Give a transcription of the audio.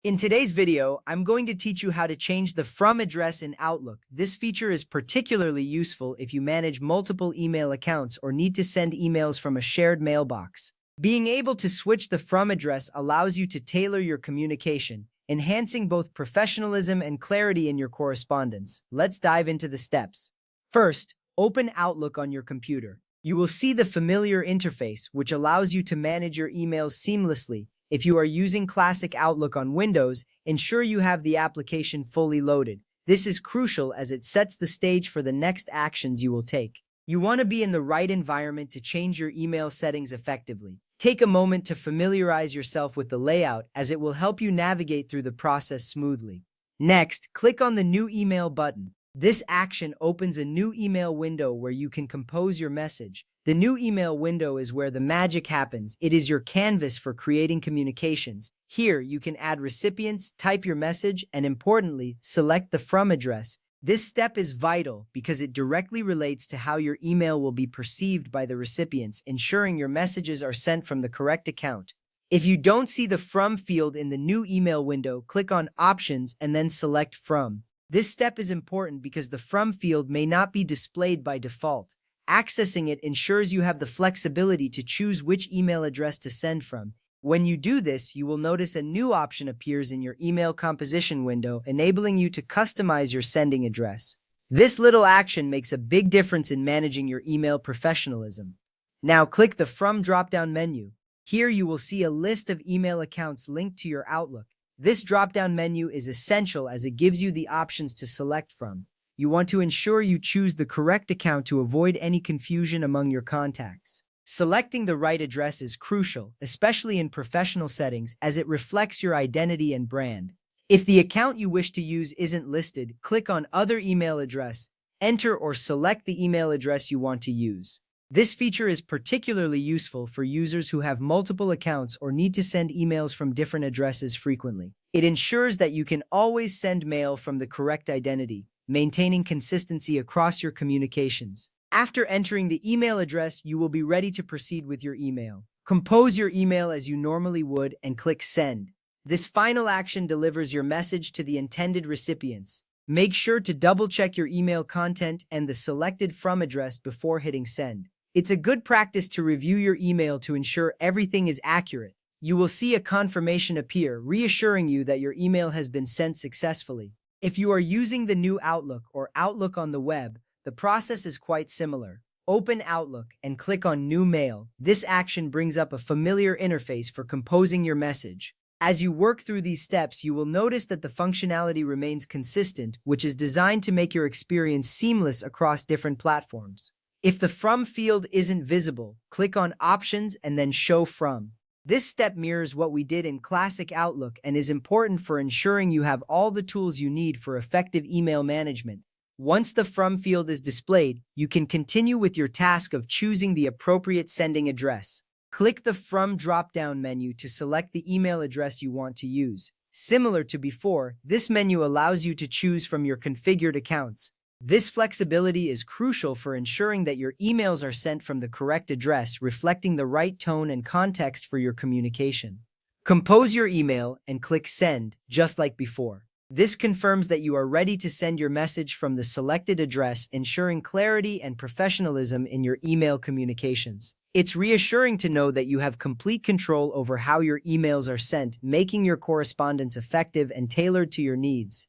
In today's video, I'm going to teach you how to change the From address in Outlook. This feature is particularly useful if you manage multiple email accounts or need to send emails from a shared mailbox. Being able to switch the From address allows you to tailor your communication, enhancing both professionalism and clarity in your correspondence. Let's dive into the steps. First, open Outlook on your computer. You will see the familiar interface, which allows you to manage your emails seamlessly. If you are using Classic Outlook on Windows, ensure you have the application fully loaded. This is crucial as it sets the stage for the next actions you will take. You want to be in the right environment to change your email settings effectively. Take a moment to familiarize yourself with the layout, as it will help you navigate through the process smoothly. Next, click on the New Email button. This action opens a new email window where you can compose your message. The new email window is where the magic happens. It is your canvas for creating communications. Here, you can add recipients, type your message, and importantly, select the From address. This step is vital because it directly relates to how your email will be perceived by the recipients, ensuring your messages are sent from the correct account. If you don't see the From field in the new email window, click on Options and then select From. This step is important because the From field may not be displayed by default. Accessing it ensures you have the flexibility to choose which email address to send from. When you do this, you will notice a new option appears in your email composition window, enabling you to customize your sending address. This little action makes a big difference in managing your email professionalism. Now click the From drop-down menu. Here you will see a list of email accounts linked to your Outlook. This drop-down menu is essential as it gives you the options to select from. You want to ensure you choose the correct account to avoid any confusion among your contacts. Selecting the right address is crucial, especially in professional settings, as it reflects your identity and brand. If the account you wish to use isn't listed, click on Other Email Address, enter or select the email address you want to use. This feature is particularly useful for users who have multiple accounts or need to send emails from different addresses frequently. It ensures that you can always send mail from the correct identity, maintaining consistency across your communications. After entering the email address, you will be ready to proceed with your email. Compose your email as you normally would and click Send. This final action delivers your message to the intended recipients. Make sure to double-check your email content and the selected From address before hitting Send. It's a good practice to review your email to ensure everything is accurate. You will see a confirmation appear, reassuring you that your email has been sent successfully. If you are using the new Outlook or Outlook on the web, the process is quite similar. Open Outlook and click on New Mail. This action brings up a familiar interface for composing your message. As you work through these steps, you will notice that the functionality remains consistent, which is designed to make your experience seamless across different platforms. If the From field isn't visible, click on Options and then Show From. This step mirrors what we did in Classic Outlook and is important for ensuring you have all the tools you need for effective email management. Once the From field is displayed, you can continue with your task of choosing the appropriate sending address. Click the From drop-down menu to select the email address you want to use. Similar to before, this menu allows you to choose from your configured accounts. This flexibility is crucial for ensuring that your emails are sent from the correct address, reflecting the right tone and context for your communication. Compose your email and click Send, just like before. This confirms that you are ready to send your message from the selected address, ensuring clarity and professionalism in your email communications. It's reassuring to know that you have complete control over how your emails are sent, making your correspondence effective and tailored to your needs.